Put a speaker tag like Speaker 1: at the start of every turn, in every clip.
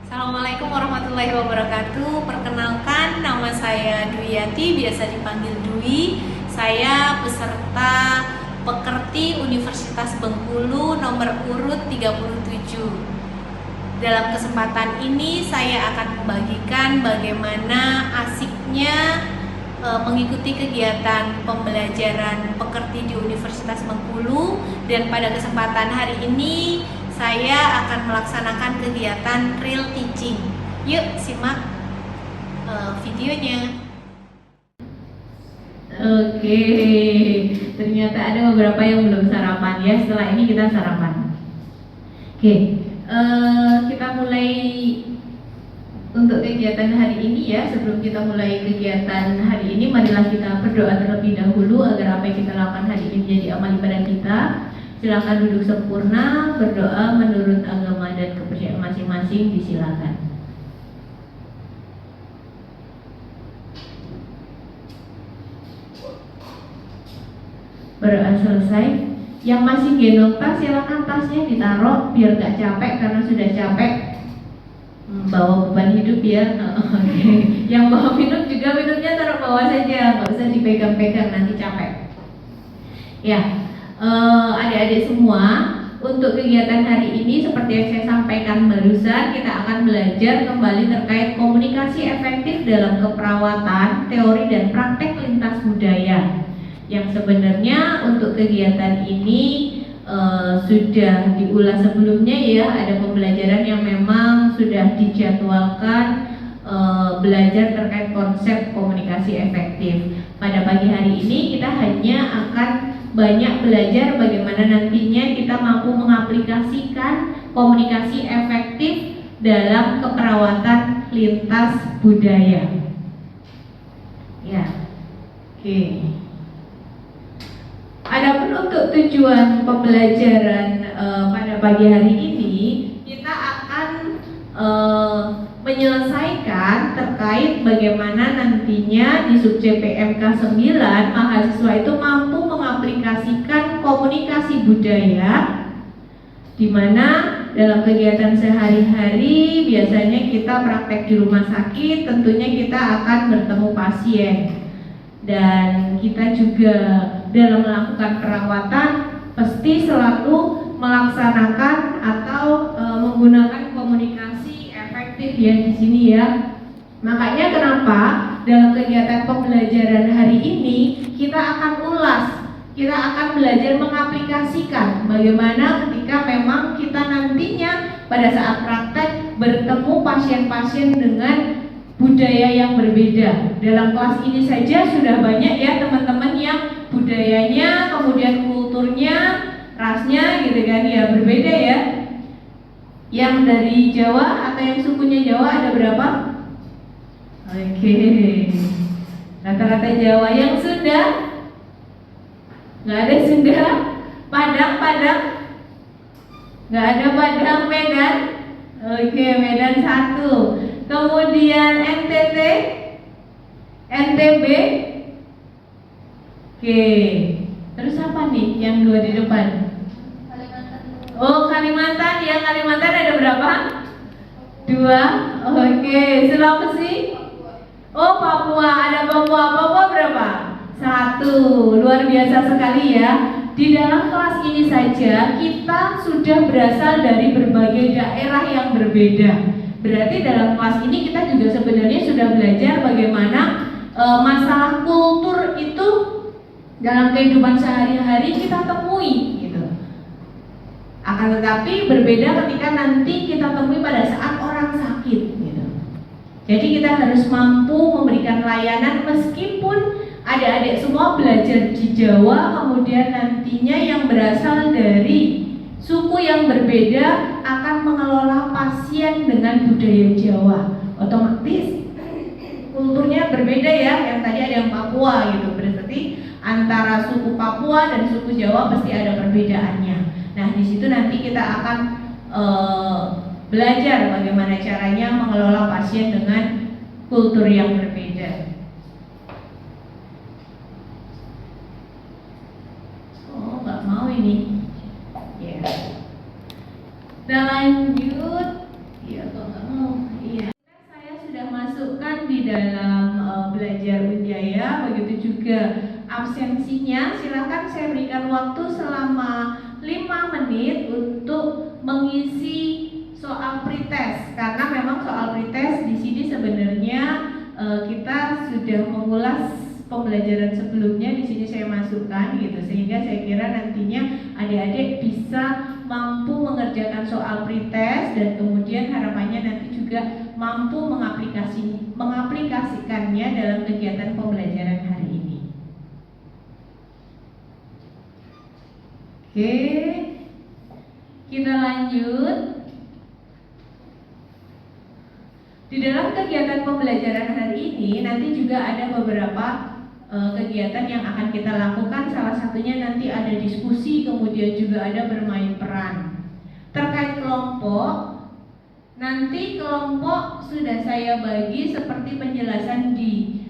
Speaker 1: Assalamualaikum warahmatullahi wabarakatuh. Perkenalkan, nama saya Dwiyati, biasa dipanggil Dwi. Saya peserta Pekerti Universitas Bengkulu nomor urut 37. Dalam kesempatan ini saya akan membagikan bagaimana asiknya mengikuti kegiatan pembelajaran pekerti di Universitas Bengkulu, dan pada kesempatan hari ini saya akan melaksanakan kegiatan real teaching. Yuk simak videonya.
Speaker 2: Oke, ternyata ada beberapa yang belum sarapan ya. Setelah ini kita sarapan. Oke, kita mulai untuk kegiatan hari ini ya. Sebelum kita mulai kegiatan hari ini, marilah kita berdoa terlebih dahulu agar apa yang kita lakukan hari ini menjadi amal ibadah kita. Silakan duduk sempurna, berdoa menurut agama dan kepercayaan masing-masing, disilakan. Berdoa selesai. Yang masih gendong tas, silakan tasnya ditaruh biar gak capek, karena sudah capek bawa beban hidup ya. Oke. Yang bawa minum juga minumnya taruh bawah saja, nggak usah dipegang-pegang, nanti capek. Ya. Adik-adik semua, untuk kegiatan hari ini seperti yang saya sampaikan barusan, kita akan belajar kembali terkait komunikasi efektif dalam keperawatan, teori dan praktek lintas budaya. Yang sebenarnya untuk kegiatan ini sudah diulas sebelumnya ya. Ada pembelajaran yang memang sudah dijadwalkan belajar terkait konsep komunikasi efektif. Pada pagi hari ini kita hanya akan banyak belajar bagaimana nantinya kita mampu mengaplikasikan komunikasi efektif dalam keperawatan lintas budaya. Ya, oke. Adapun untuk tujuan pembelajaran pada pagi hari ini, kita akan menyelesaikan terkait bagaimana nantinya di subjek PMK 9 mahasiswa itu mampu mengaplikasikan komunikasi budaya, di mana dalam kegiatan sehari-hari biasanya kita praktek di rumah sakit, tentunya kita akan bertemu pasien, dan kita juga dalam melakukan perawatan pasti selalu melaksanakan atau menggunakan komunikasi efektif ya di sini ya. Makanya kenapa dalam kegiatan pembelajaran hari ini kita akan ulas, kita akan belajar mengaplikasikan bagaimana ketika memang kita nantinya pada saat praktek bertemu pasien-pasien dengan budaya yang berbeda. Dalam kelas ini saja sudah banyak ya teman-teman yang budayanya, kemudian kulturnya, rasnya gitu kan ya berbeda ya. Yang dari Jawa atau yang sukunya Jawa ada berapa? Oke. Rata-rata Jawa. Yang Sunda? Nggak ada Sunda. Padang? Nggak ada Padang. Medan? Oke, Medan 1. Kemudian NTT, NTB, oke. Terus apa nih yang dua di depan? Kalimantan. Oh, Kalimantan ya. Kalimantan ada berapa? 2. Oke. Sulawesi? Oh, Papua. Ada Papua. Papua berapa? 1. Luar biasa sekali ya. Di dalam kelas ini saja kita sudah berasal dari berbagai daerah yang berbeda. Berarti dalam kelas ini kita juga sebenarnya sudah belajar bagaimana masalah kultur itu dalam kehidupan sehari-hari kita temui gitu. Akan tetapi berbeda ketika nanti kita temui pada saat orang sakit gitu. Jadi kita harus mampu memberikan layanan meskipun adik-adik semua belajar di Jawa, kemudian nantinya yang berasal dari suku yang berbeda akan mengelola pasien dengan budaya Jawa. Otomatis kulturnya berbeda ya. Yang tadi ada yang Papua gitu. Berarti antara suku Papua dan suku Jawa pasti ada perbedaannya. Nah, di situ nanti kita akan belajar bagaimana caranya mengelola pasien dengan kultur yang berbeda. Oh, nggak mau ini. Ya. Nah, lanjut. Ya, kok nggak mau. dalam belajar Wijaya, begitu juga absensinya. Silakan saya berikan waktu selama 5 menit untuk mengisi soal pretest, karena memang soal pretest di sini sebenarnya kita sudah mengulas pembelajaran sebelumnya. Di sini saya masukkan gitu, sehingga saya kira nantinya adik-adik bisa mampu mengerjakan soal pretest dan kemudian harapannya nanti juga mampu mengaplikasikannya dalam kegiatan pembelajaran hari ini. Oke, kita lanjut. Di dalam kegiatan pembelajaran hari ini nanti juga ada beberapa kegiatan yang akan kita lakukan. Salah satunya nanti ada diskusi, kemudian juga ada bermain peran. Terkait kelompok, nanti kelompok sudah saya bagi seperti penjelasan di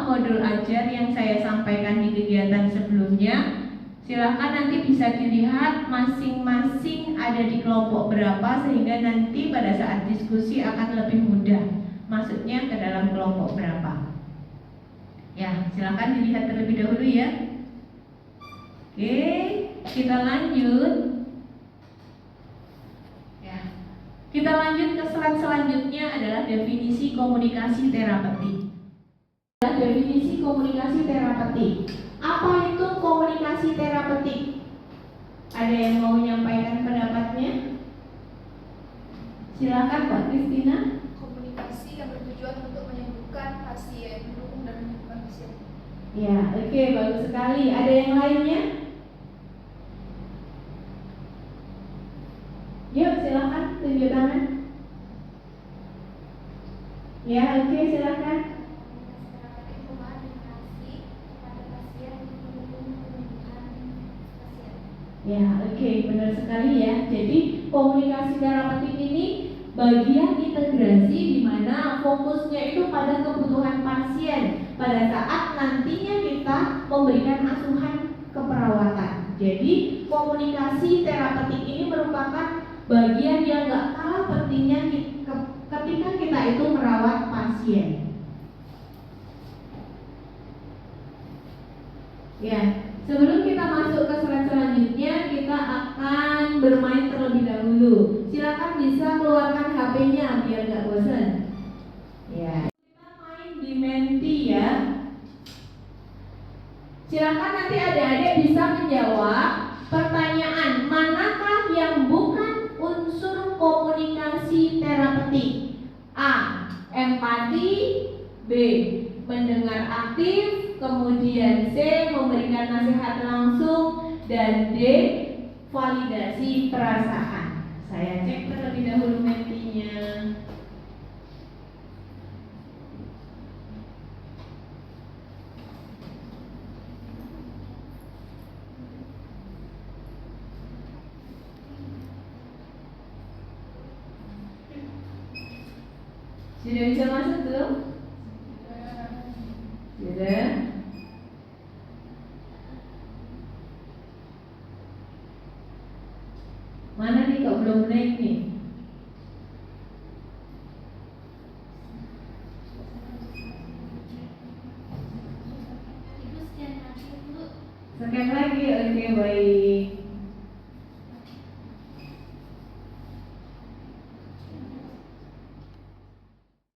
Speaker 2: modul ajar yang saya sampaikan di kegiatan sebelumnya. Silahkan nanti bisa dilihat masing-masing ada di kelompok berapa, sehingga nanti pada saat diskusi akan lebih mudah masuknya ke dalam kelompok berapa. Ya, silahkan dilihat terlebih dahulu ya. Oke, kita lanjut. Ya, kita lanjut ke slide selanjutnya adalah definisi komunikasi terapeutik. Definisi komunikasi terapeutik. Apa itu komunikasi terapeutik? Ada yang mau menyampaikan pendapatnya? Silakan Pak Kristina.
Speaker 3: Komunikasi yang bertujuan untuk menyembuhkan pasien, mendukung dan menyembuhkan pasien.
Speaker 2: Ya, oke, bagus sekali. Ada yang lainnya? Yuk, silakan tunjuk tangan. Ya, oke, silakan. Ya, oke, benar sekali ya. Jadi komunikasi terapeutik ini bagian integrasi di mana fokusnya itu pada kebutuhan pasien pada saat nantinya kita memberikan asuhan keperawatan. Jadi komunikasi terapeutik ini merupakan bagian yang gak kalah pentingnya ketika kita itu merawat pasien. Ya, sebelum kita masuk ke slide selanjutnya, kita akan bermain terlebih dahulu. Silakan bisa keluarkan HP-nya biar nggak bosan. Ya, kita main di Menti ya. Silakan nanti adik-adik bisa menjawab pertanyaan manakah yang bukan unsur komunikasi terapeutik. A. Empati. B. Mendengar aktif. Kemudian C. Memberikan nasihat langsung. Dan D. Validasi perasaan. Saya cek terlebih dahulu mentinya. Sudah bisa masuk belum? Sudah. Mana nih kok belum naik nih?
Speaker 3: Ibu scan lagi dulu.
Speaker 2: Scan lagi, oke baik.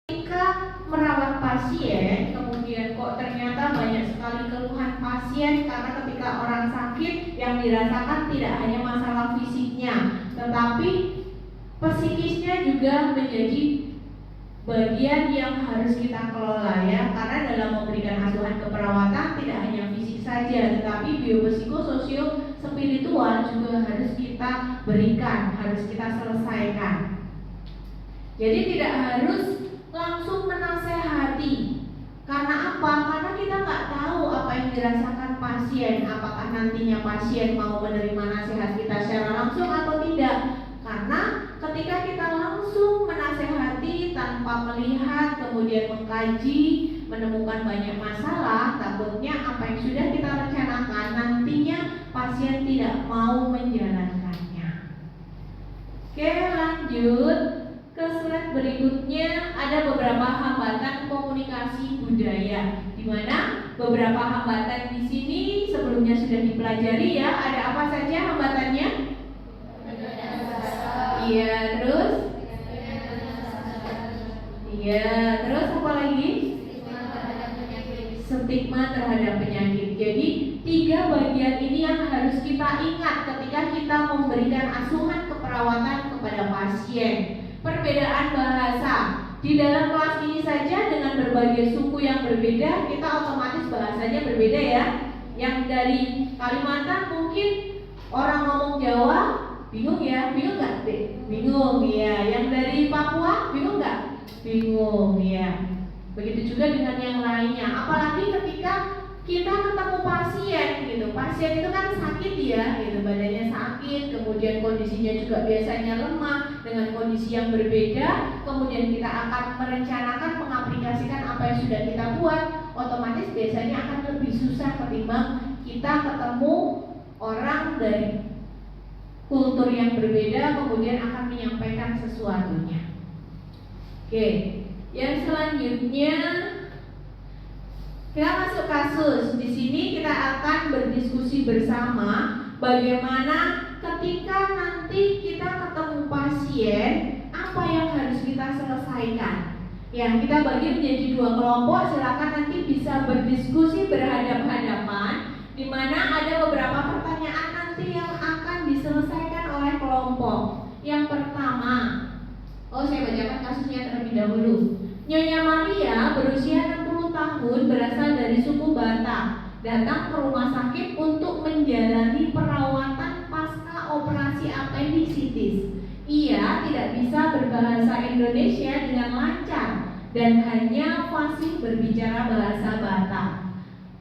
Speaker 2: Ketika merawat pasien, kemudian kok ternyata banyak sekali keluhan pasien karena ketika orang sakit yang dirasakan tidak hanya masalah fisiknya, tetapi psikisnya juga menjadi bagian yang harus kita kelola ya, karena dalam memberikan asuhan keperawatan tidak hanya fisik saja, tetapi biopsikososio spiritual juga harus kita berikan, harus kita selesaikan. Jadi tidak harus langsung menasehati. Karena apa? Karena kita nggak tahu apa yang dirasakan pasien. Apakah nantinya pasien mau menerima nasihat kita secara langsung atau tidak? Karena ketika kita langsung menasehati tanpa melihat, kemudian mengkaji, menemukan banyak masalah, takutnya apa yang sudah kita rencanakan nantinya pasien tidak mau menjalankannya. Oke, lanjut ke slide berikutnya ada beberapa hambatan komunikasi budaya, di mana beberapa hambatan di sini sebelumnya sudah dipelajari ya. Ada apa saja hambatannya? Iya, terus? Iya, terus apa lagi? Stigma terhadap penyakit. Jadi 3 bagian ini yang harus kita ingat ketika kita memberikan asuhan keperawatan kepada pasien. Perbedaan bahasa. Di dalam kelas ini saja dengan berbagai suku yang berbeda, kita otomatis bahasanya berbeda ya. Yang dari Kalimantan mungkin orang ngomong Jawa bingung ya, bingung nggak? Bingung ya. Yang dari Papua bingung nggak? Bingung ya. Begitu juga dengan yang lainnya. Apalagi ketika kita ketemu pasien gitu. Pasien itu kan sakit ya, gitu. Badannya sakit, kemudian kondisinya juga biasanya lemah dengan kondisi yang berbeda. Kemudian kita akan merencanakan mengaplikasikan apa yang sudah kita buat. Otomatis biasanya akan lebih susah ketimbang kita ketemu orang dari kultur yang berbeda kemudian akan menyampaikan sesuatunya. Oke, yang selanjutnya kita masuk kasus. Di sini kita akan berdiskusi bersama bagaimana ketika nanti kita ketemu pasien, apa yang harus kita selesaikan. Ya, kita bagi menjadi 2 kelompok. Silakan nanti bisa berdiskusi berhadap-hadapan, di mana ada beberapa pertanyaan nanti yang akan diselesaikan oleh kelompok. Yang pertama, saya bacakan kasusnya terlebih dahulu. Nyonya Maria berusia 60 tahun, berasal dari suku Batak, datang ke rumah sakit untuk menjalani perawatan pasca operasi appendicitis. Ia tidak bisa berbahasa Indonesia dengan lancar dan hanya fasih berbicara bahasa Batak.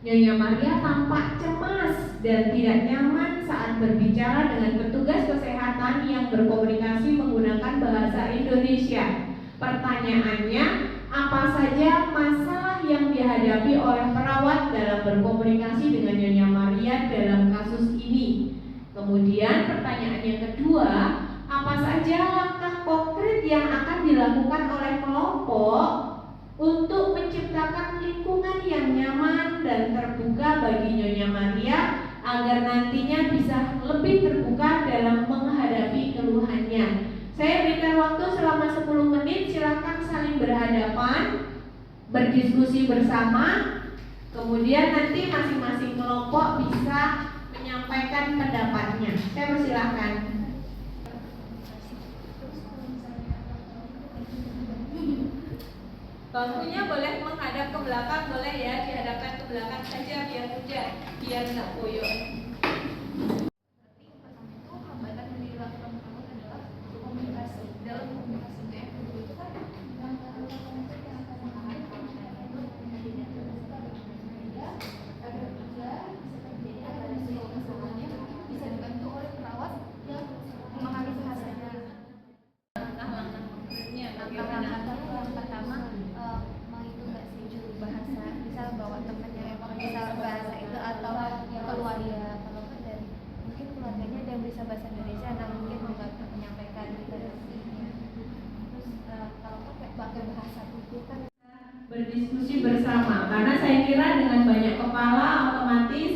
Speaker 2: Nyonya Maria tampak cemas dan tidak nyaman saat berbicara dengan petugas kesehatan yang berkomunikasi menggunakan bahasa Indonesia. Pertanyaannya, apa saja masalah yang dihadapi oleh perawat dalam berkomunikasi dengan Nyonya Maria dalam kasus ini? Kemudian pertanyaan yang kedua, apa saja langkah konkret yang akan dilakukan oleh kelompok untuk menciptakan lingkungan yang nyaman dan terbuka bagi Nyonya Maria agar nantinya bisa lebih terbuka dalam menghadapi keluhannya. Saya berikan waktu selama 10 menit, silakan saling berhadapan, berdiskusi bersama, kemudian nanti masing-masing kelompok bisa menyampaikan pendapatnya. Saya persilahkan. Bangkunya boleh menghadap ke belakang, boleh ya, dihadapkan ke belakang saja biar mudah, biar nggak koyo.
Speaker 3: Hambatan yang dilakukan perawat adalah komunikasi. Dalam komunikasi itu kan antara kelompok yang akan mengalami agar juga bisa terjadi ada kesalahannya bisa dibantu oleh perawat yang memahami bahasanya.
Speaker 1: Langkah-langkah konkretnya bagaimana?
Speaker 4: Langkah-langkah yang pertama mengintegrasi juru bahasa, misal bawa temannya memang bisa bahasa itu atau keluarga, kalau kan dari mungkin keluarganya ada yang bisa bahasa Indonesia, nah mungkin membantu menyampaikan gitu. Terus kalau pakai bahasa tubuh kan
Speaker 2: Berdiskusi bersama, karena saya kira dengan banyak kepala otomatis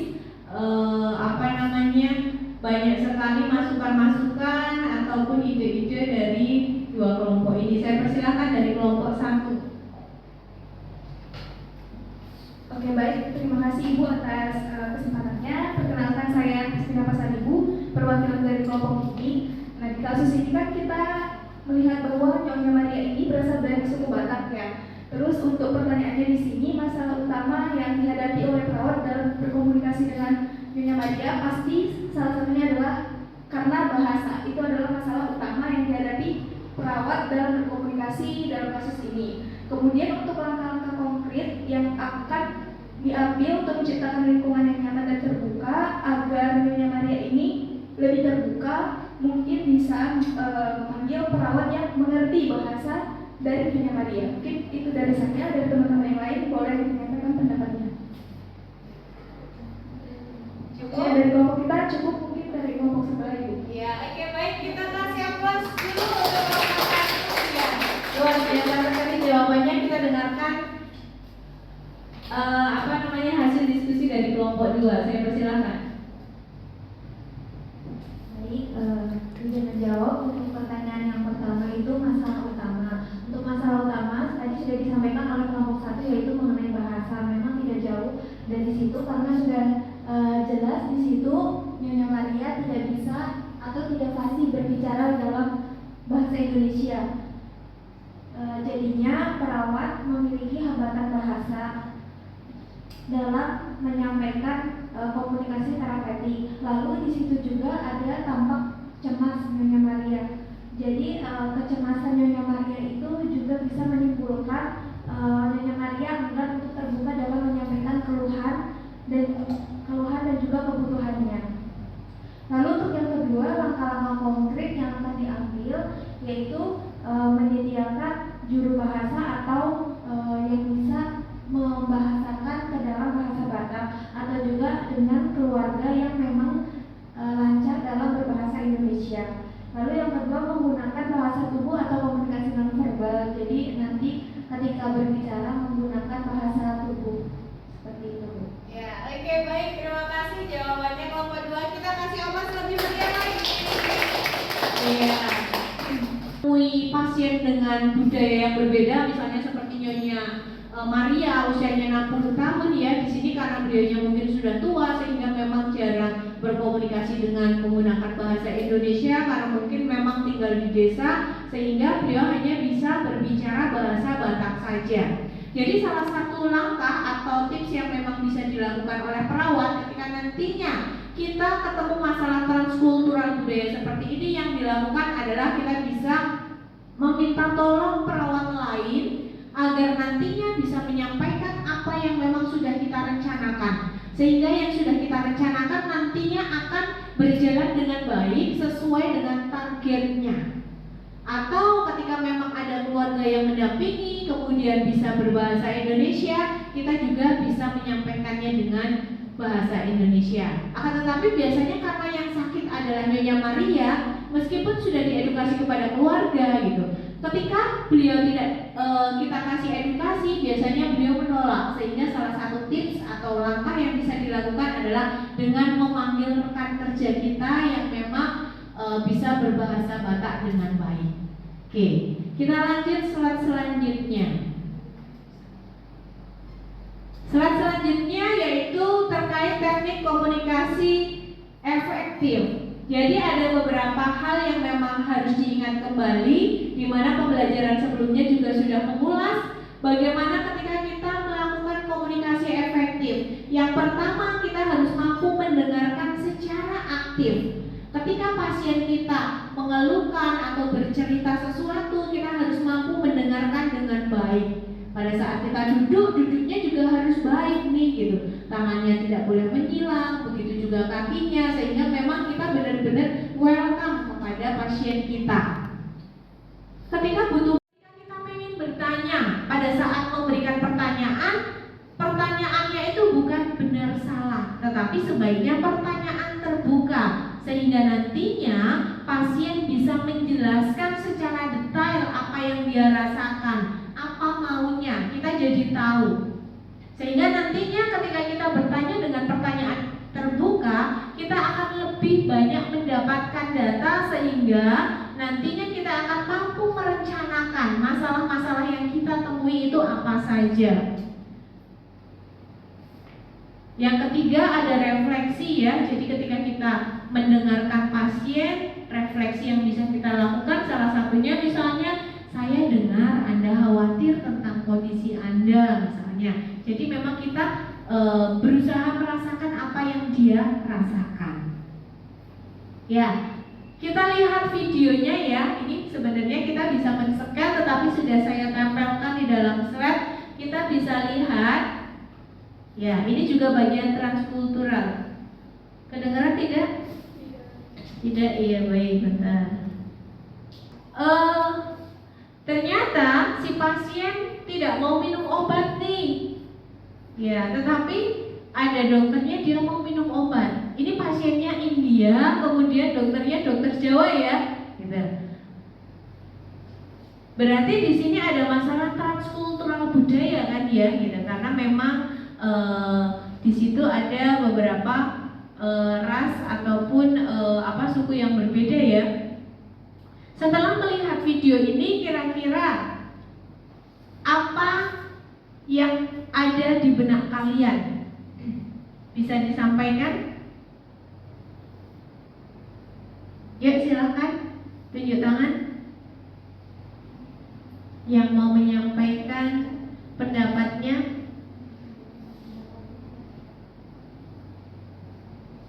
Speaker 2: banyak sekali masukan-masukan ataupun ide-ide dari 2 kelompok ini. Saya persilahkan dari kelompok 1.
Speaker 3: Oke, baik, terima kasih Ibu atas kesempatannya. Perkenalkan, saya Kristina Pasaribu, perwakilan dari kelompok ini. Nah, di kasus ini kan kita melihat bahwa Nyonya Maria ini berasal dari suku Batak ya. Terus untuk pertanyaannya di sini, masalah utama yang dihadapi oleh perawat dalam berkomunikasi dengan Nyonya Maria pasti salah satunya adalah karena bahasa. Itu adalah masalah utama yang dihadapi perawat dalam berkomunikasi dalam kasus ini. Kemudian untuk langkah-langkah konkret yang akan diambil untuk menciptakan lingkungan yang nyaman dan terbuka agar Nyonya Maria ini lebih terbuka, mungkin bisa memanggil perawat yang mengerti bahasa dari Nyonya Maria. Mungkin itu dari saya, dari teman-teman yang lain boleh menyampaikan pendapatnya.
Speaker 1: Cukup?
Speaker 3: Ya, dari kelompok kita cukup, mungkin dari kelompok sebelah Ibu.
Speaker 1: Ya, oke, baik, kita kasih aplaus dulu untuk kelompok 1 ya. Luar
Speaker 2: persilahkan hasil diskusi dari kelompok 2. Saya persilahkan.
Speaker 4: Baik, izin menjawab untuk pertanyaan yang pertama itu masalah utama. Untuk masalah utama tadi sudah disampaikan oleh kelompok 1 yaitu mengenai bahasa. Memang tidak jauh dari situ karena sudah jelas di situ Nyonya Maria tidak bisa atau tidak fasih berbicara dalam bahasa Indonesia. Jadinya perawat memiliki hambatan bahasa dalam menyampaikan komunikasi terapeutik. Lalu di situ juga ada tampak cemas Nyonya Maria. Jadi kecemasan Nyonya Maria itu juga bisa menimbulkan Nyonya Maria enggan untuk terbuka dalam menyampaikan keluhan dan juga kebutuhannya. Lalu untuk yang kedua, langkah-langkah konkret yang akan diambil yaitu menyediakan juru bahasa atau yang bisa membahasakan ke dalam bahasa Batak atau juga dengan keluarga yang memang lancar dalam berbahasa Indonesia. Lalu yang kedua, menggunakan bahasa tubuh atau komunikasi nonverbal. Jadi nanti ketika berbicara menggunakan bahasa tubuh seperti itu.
Speaker 2: Ya, oke, baik, terima kasih jawabannya kelompok 2. Kita kasih opas lebih meriah lagi. Iya. Menemui pasien dengan budaya yang berbeda, misalnya seperti Nyonya Maria usianya 60 tahun ya. Di sini karena beliaunya mungkin sudah tua sehingga memang jarang berkomunikasi dengan menggunakan bahasa Indonesia karena mungkin memang tinggal di desa sehingga beliau hanya bisa berbicara bahasa Batak saja. Jadi salah satu langkah atau tips yang memang bisa dilakukan oleh perawat ketika nantinya kita ketemu masalah transkultural budaya seperti ini, yang dilakukan adalah kita bisa meminta tolong perawat lain agar nantinya bisa menyampaikan apa yang memang sudah kita rencanakan, sehingga yang sudah kita rencanakan nantinya akan berjalan dengan baik sesuai dengan targetnya. Atau ketika memang ada keluarga yang mendampingi kemudian bisa berbahasa Indonesia, kita juga bisa menyampaikannya dengan bahasa Indonesia. Akan tetapi biasanya karena yang sakit adalah Nyonya Maria, meskipun sudah diedukasi kepada keluarga gitu, ketika beliau tidak kita kasih edukasi, biasanya beliau menolak. Sehingga salah satu tips atau langkah yang bisa dilakukan adalah dengan memanggil rekan kerja kita yang memang bisa berbahasa Batak dengan baik. Oke, kita lanjut slide selanjutnya. Slide selanjutnya yaitu terkait teknik komunikasi efektif. Jadi ada beberapa hal yang memang harus diingat kembali, di mana pembelajaran sebelumnya juga sudah mengulas bagaimana ketika kita melakukan komunikasi efektif. Yang pertama, kita harus mampu mendengarkan secara aktif. Ketika pasien kita mengeluhkan atau bercerita sesuatu, kita harus mampu mendengarkan dengan baik. Pada saat kita duduknya juga harus baik nih gitu. Tangannya tidak boleh menyilang, begitu juga kakinya, sehingga memang kita benar-benar welcome kepada pasien kita. Ketika kita ingin bertanya, pada saat memberikan pertanyaan, pertanyaannya itu bukan benar salah, tetapi sebaiknya pertanyaan terbuka, sehingga nantinya pasien bisa menjelaskan secara detail apa yang dia rasakan, apa maunya, kita jadi tahu. Sehingga nantinya ketika kita bertanya dengan pertanyaan terbuka, kita akan lebih banyak mendapatkan data, sehingga nantinya kita akan mampu merencanakan masalah-masalah yang kita temui itu apa saja. Yang ketiga ada refleksi ya. Jadi ketika kita mendengarkan pasien, refleksi yang bisa kita lakukan salah satunya misalnya, saya dengar Anda khawatir tentang kondisi Anda misalnya. Jadi memang kita berusaha merasakan apa yang dia rasakan. Ya, kita lihat videonya ya. Ini sebenarnya kita bisa men-scan, tetapi sudah saya tempelkan di dalam slide. Kita bisa lihat. Ya, ini juga bagian transkultural. Kedengaran tidak? Tidak, iya baik, bentar. Ternyata si pasien tidak mau minum obat nih. Ya, tetapi ada dokternya dia mau minum obat. Ini pasiennya India, kemudian dokternya dokter Jawa ya, gitu. Berarti di sini ada masalah transkultural budaya kan ya, gitu. Karena memang di situ ada beberapa ras ataupun suku yang berbeda ya. Setelah melihat video ini, kira-kira apa yang ada di benak kalian? Bisa disampaikan? Yuk silakan tunjuk tangan. Yang mau menyampaikan pendapatnya.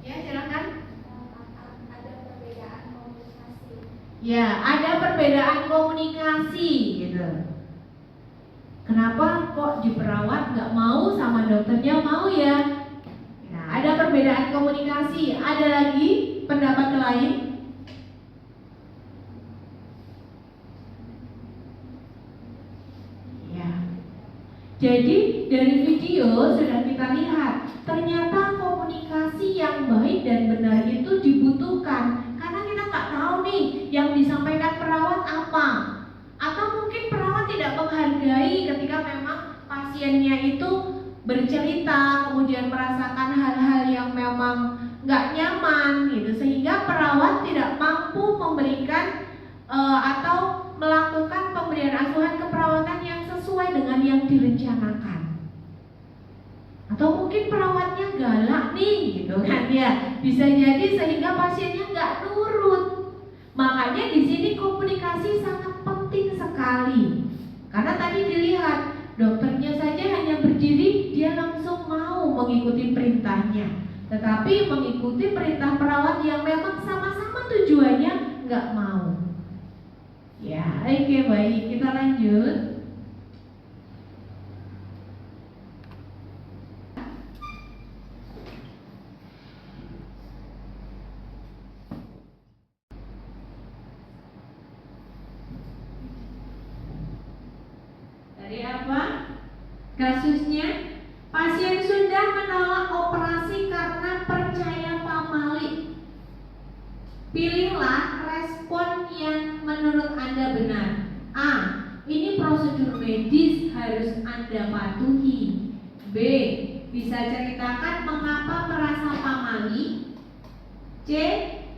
Speaker 2: Ya silakan.
Speaker 4: Ada perbedaan komunikasi.
Speaker 2: Ya, ada perbedaan komunikasi gitu. Kenapa kok di perawat nggak mau sama dokternya mau ya? Nah, ada perbedaan komunikasi. Ada lagi pendapat lain? Ya. Jadi dari video sudah kita lihat ternyata komunikasi yang baik dan benar itu dibutuhkan. Karena kita nggak tahu nih yang disampaikan perawat apa. Atau mungkin perawat tidak menghargai ketika memang pasiennya itu bercerita, kemudian merasakan hal-hal yang memang nggak nyaman gitu, sehingga perawat tidak mampu memberikan atau melakukan pemberian asuhan keperawatan yang sesuai dengan yang direncanakan. Atau mungkin perawatnya galak nih gitu kan ya, bisa jadi sehingga pasiennya nggak nurut. Makanya di sini komunikasi sangat penting sekali. Karena tadi dilihat dokternya saja hanya berdiri, dia langsung mau mengikuti perintahnya. Tetapi mengikuti perintah perawat yang memang sama-sama tujuannya nggak mau. Ya, oke baik, kita lanjut. Dari apa? Kasusnya pasien sudah menolak operasi karena percaya pamali. Pilihlah respon yang menurut Anda benar. A. Ini prosedur medis harus Anda patuhi. B. Bisa ceritakan mengapa merasa pamali. C.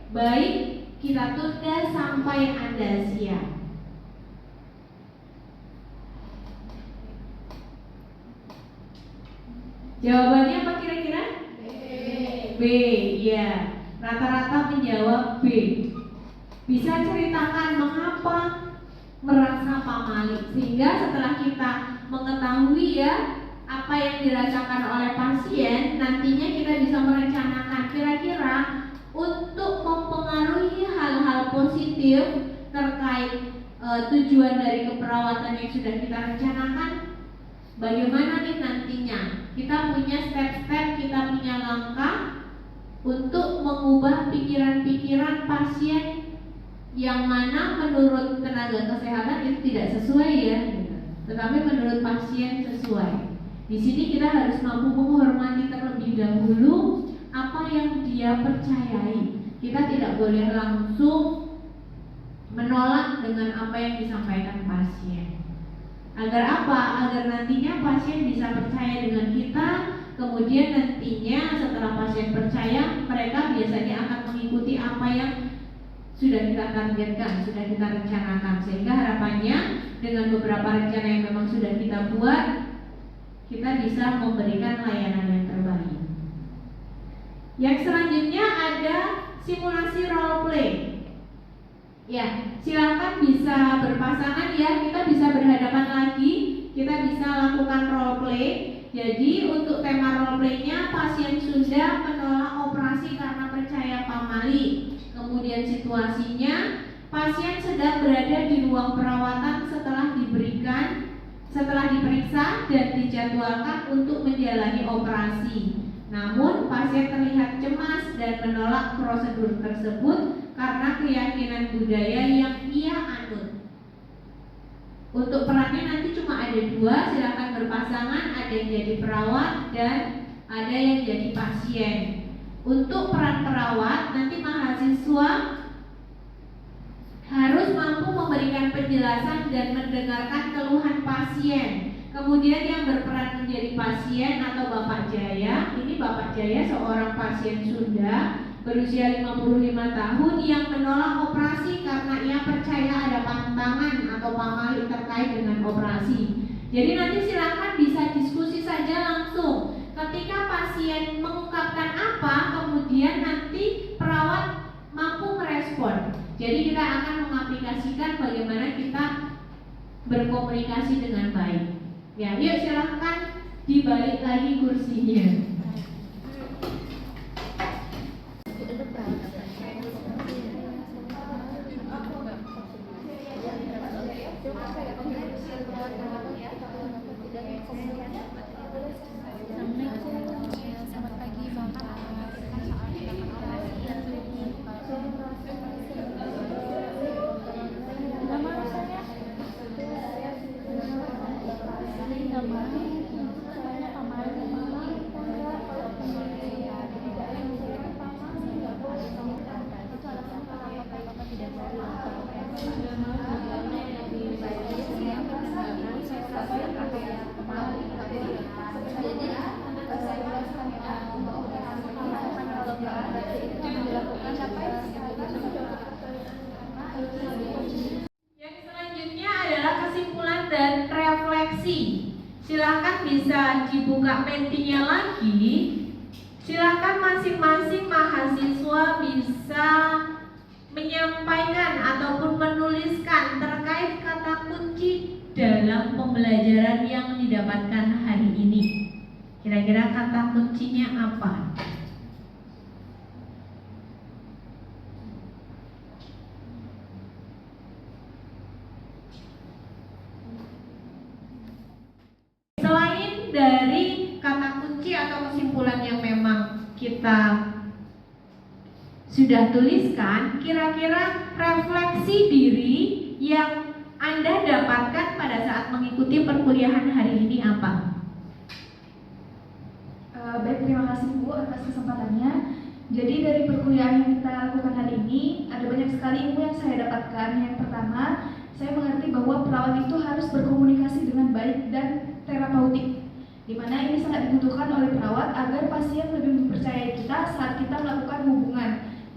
Speaker 2: Baik, kita tunda sampai Anda siap. Jawabannya apa kira-kira? B. Ya, rata-rata menjawab B. Bisa ceritakan mengapa merasa pamali, sehingga setelah kita mengetahui ya apa yang dirasakan oleh pasien, nantinya kita bisa merencanakan kira-kira untuk mempengaruhi hal-hal positif terkait tujuan dari keperawatan yang sudah kita rencanakan. Bagaimana nih nantinya? Kita punya step-step, kita punya langkah untuk mengubah pikiran-pikiran pasien yang mana menurut tenaga kesehatan itu tidak sesuai ya, tetapi menurut pasien sesuai. Di sini kita harus mampu menghormati terlebih dahulu apa yang dia percayai. Kita tidak boleh langsung menolak dengan apa yang disampaikan pasien. Agar apa? Agar nantinya pasien bisa percaya dengan kita. Kemudian nantinya setelah pasien percaya, mereka biasanya akan mengikuti apa yang sudah kita targetkan, sudah kita rencanakan. Sehingga harapannya dengan beberapa rencana yang memang sudah kita buat, kita bisa memberikan layanan yang terbaik. Yang selanjutnya ada simulasi role play. Ya, silakan bisa berpasangan ya, kita bisa berhadapan lagi, kita bisa lakukan role play. Jadi untuk tema role play-nya pasien sudah menolak operasi karena percaya pamali. Kemudian situasinya pasien sedang berada di ruang perawatan setelah diperiksa dan dijadwalkan untuk menjalani operasi. Namun pasien terlihat cemas dan menolak prosedur tersebut karena keyakinan budaya yang ia anut. Untuk perannya nanti cuma ada dua, silakan berpasangan, ada yang jadi perawat dan ada yang jadi pasien. Untuk peran perawat nanti mahasiswa harus mampu memberikan penjelasan dan mendengarkan keluhan pasien. Kemudian yang berperan menjadi pasien atau Bapak Jaya, ini Bapak Jaya seorang pasien Sunda berusia 55 tahun yang menolak operasi karena ia percaya ada pantangan atau pamali terkait dengan operasi. Jadi nanti silakan bisa diskusi saja langsung. Ketika pasien mengungkapkan apa, kemudian nanti perawat mampu merespon. Jadi kita akan mengaplikasikan bagaimana kita berkomunikasi dengan baik. Ya, yuk silahkan dibalik lagi kursinya.
Speaker 4: Selamat pagi Bapak.
Speaker 2: Yang selanjutnya adalah kesimpulan dan refleksi. Silahkan bisa dibuka mentinya lagi. Silahkan masing-masing mahasiswa bisa menyampaikan ataupun menuliskan terkait kata kunci dalam pembelajaran yang didapatkan hari ini. Kira-kira kata kuncinya apa? Selain dari kata kunci atau kesimpulan yang memang kita sudah tuliskan, kira-kira refleksi diri yang Anda dapatkan pada saat mengikuti perkuliahan hari ini apa?
Speaker 3: Baik, terima kasih Bu atas kesempatannya. Jadi dari perkuliahan yang kita lakukan hari ini, ada banyak sekali ilmu yang saya dapatkan. Yang pertama, saya mengerti bahwa perawat itu harus berkomunikasi dengan baik dan terapeutik, di mana ini sangat dibutuhkan oleh perawat agar pasien lebih mempercayai kita saat kita melakukan hubungan.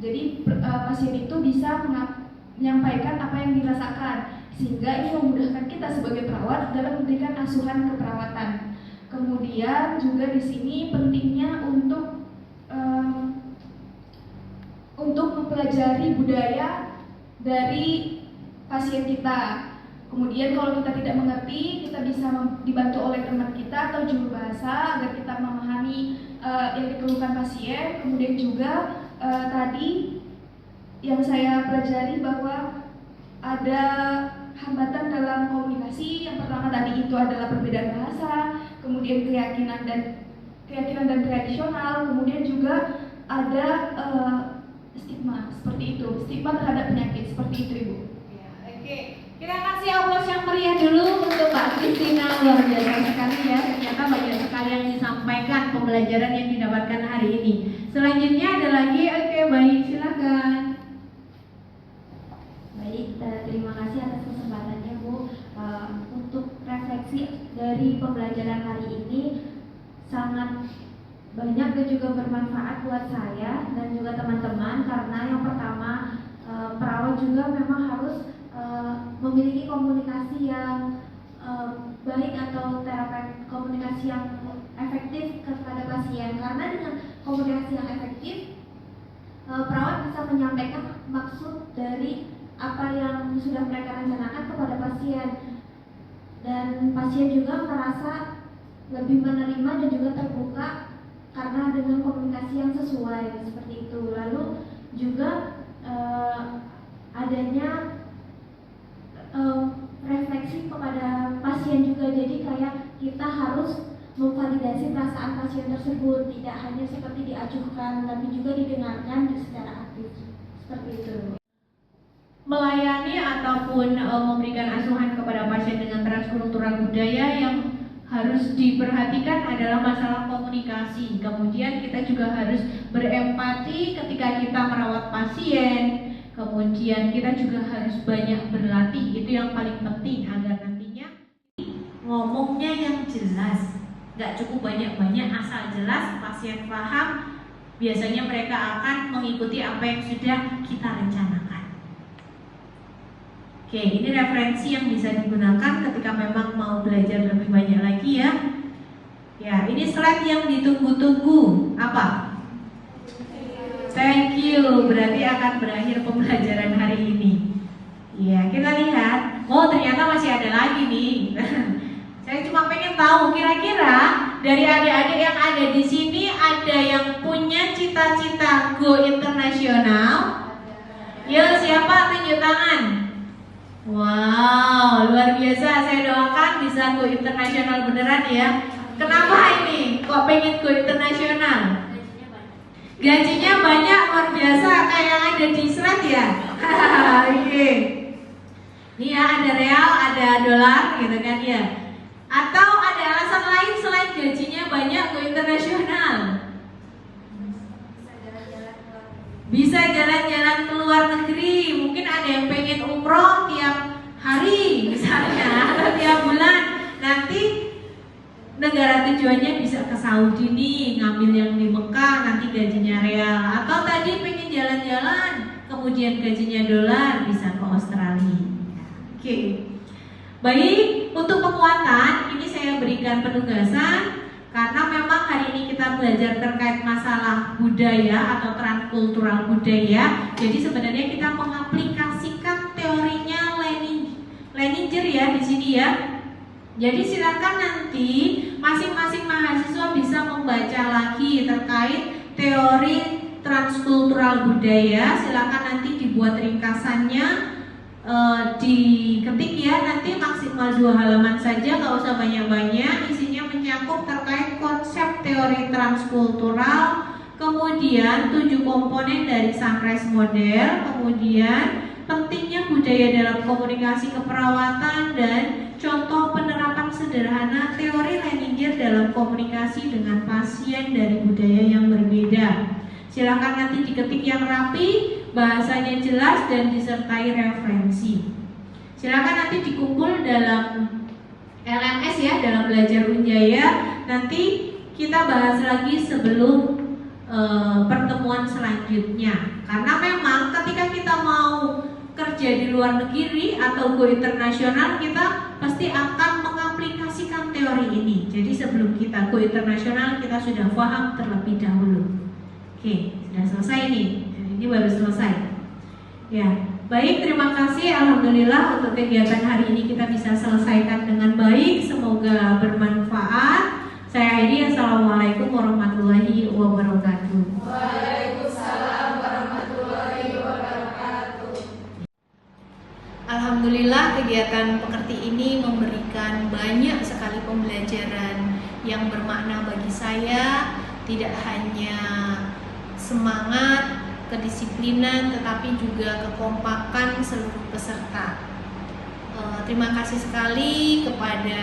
Speaker 3: Jadi pasien itu bisa menyampaikan apa yang dirasakan, sehingga ini memudahkan kita sebagai perawat dalam memberikan asuhan keperawatan. Kemudian juga di sini pentingnya untuk mempelajari budaya dari pasien kita. Kemudian kalau kita tidak mengerti, kita bisa dibantu oleh teman kita atau juru bahasa agar kita memahami yang dikeluhkan pasien. Kemudian juga tadi yang saya pelajari bahwa ada hambatan dalam komunikasi. Yang pertama tadi itu adalah perbedaan bahasa, kemudian keyakinan dan tradisional, kemudian juga ada stigma seperti itu, stigma terhadap penyakit seperti itu Ibu.
Speaker 2: Ya, oke. Kita kasih aplaus yang meriah dulu untuk Mbak Kristina, luar biasa sekali ya. Ternyata banyak sekali yang disampaikan pembelajaran yang didapatkan hari ini. Selanjutnya ada lagi, oke baik silakan.
Speaker 5: Baik, terima kasih atas kesempatannya Bu. Untuk refleksi dari pembelajaran hari ini sangat banyak dan juga bermanfaat buat saya dan juga teman-teman, karena yang pertama perawat juga memang harus memiliki komunikasi yang baik atau terapi komunikasi yang efektif kepada pasien, karena dengan komunikasi yang efektif perawat bisa menyampaikan maksud dari apa yang sudah mereka rencanakan kepada pasien, dan pasien juga merasa lebih menerima dan juga terbuka karena dengan komunikasi yang sesuai seperti itu. Lalu juga adanya refleksi kepada pasien juga, jadi kayak kita harus memvalidasi perasaan pasien tersebut, tidak hanya seperti diacuhkan tapi juga didengarkan secara aktif seperti itu.
Speaker 2: Melayani ataupun memberikan asuhan kepada pasien dengan transkultural budaya yang harus diperhatikan adalah masalah komunikasi. Kemudian kita juga harus berempati ketika kita merawat pasien. Kemudian kita juga harus banyak berlatih, itu yang paling penting agar nantinya ngomongnya yang jelas. Nggak cukup banyak-banyak, asal jelas, pasien paham. Biasanya mereka akan mengikuti apa yang sudah kita rencanakan. Oke, ini referensi yang bisa digunakan ketika memang mau belajar lebih banyak lagi ya. Ya, ini slide yang ditunggu-tunggu. Apa? Thank you. Berarti akan berakhir pembelajaran hari ini. Ya, kita lihat. Oh, ternyata masih ada lagi nih. Saya cuma pengen tahu kira-kira dari adik-adik yang ada di sini ada yang punya cita-cita go internasional? Yo, siapa? Tunjuk tangan. Wow, luar biasa. Saya doakan bisa go internasional beneran ya. Kenapa ini? Kok pengen go internasional? Gajinya banyak, luar biasa kayak yang ada di slide ya. Oke. Ini ya, ada real, ada dolar gitu kan ya. Atau ada alasan lain selain gajinya banyak go internasional? Bisa jalan-jalan ke luar negeri. Mungkin ada yang pengen umroh tiap hari misalnya, atau tiap bulan. Nanti negara tujuannya bisa ke Saudi nih, ngambil yang di Mekah, nanti gajinya real. Atau tadi pengen jalan-jalan, kemudian gajinya dolar, bisa ke Australia. Oke. Baik, untuk penguatan ini saya berikan penugasan karena memang hari ini kita belajar terkait masalah budaya atau transkultural budaya. Jadi sebenarnya kita mengaplikasikan teorinya Leininger ya di sini ya. Jadi silakan nanti masing-masing mahasiswa bisa membaca lagi terkait teori transkultural budaya. Silakan nanti dibuat ringkasannya. Diketik ya, nanti maksimal 2 halaman saja, nggak usah banyak-banyak. Isinya mencakup terkait konsep teori transkultural, kemudian 7 komponen dari Sunrise Model, kemudian pentingnya budaya dalam komunikasi keperawatan, dan contoh penerapan sederhana teori Leininger dalam komunikasi dengan pasien dari budaya yang berbeda. Silakan nanti diketik yang rapi, bahasanya jelas dan disertai referensi. Silakan nanti dikumpul dalam LMS ya, dalam belajar Unjaya. Nanti kita bahas lagi sebelum pertemuan selanjutnya. Karena memang ketika kita mau kerja di luar negeri atau go internasional, kita pasti akan mengaplikasikan teori ini. Jadi sebelum kita go internasional, kita sudah paham terlebih dahulu. Oke, sudah selesai nih. Ini baru selesai. Ya, baik, terima kasih. Alhamdulillah untuk kegiatan hari ini kita bisa selesaikan dengan baik. Semoga bermanfaat. Saya akhiri. Assalamualaikum warahmatullahi wabarakatuh.
Speaker 1: Waalaikumsalam warahmatullahi wabarakatuh.
Speaker 2: Alhamdulillah kegiatan pekerti ini memberikan banyak sekali pembelajaran yang bermakna bagi saya. Tidak hanya semangat, kedisiplinan, tetapi juga kekompakan seluruh peserta. Terima kasih sekali kepada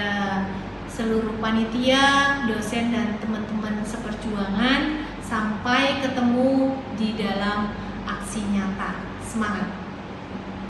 Speaker 2: seluruh panitia, dosen, dan teman-teman seperjuangan. Sampai ketemu di dalam aksi nyata. Semangat!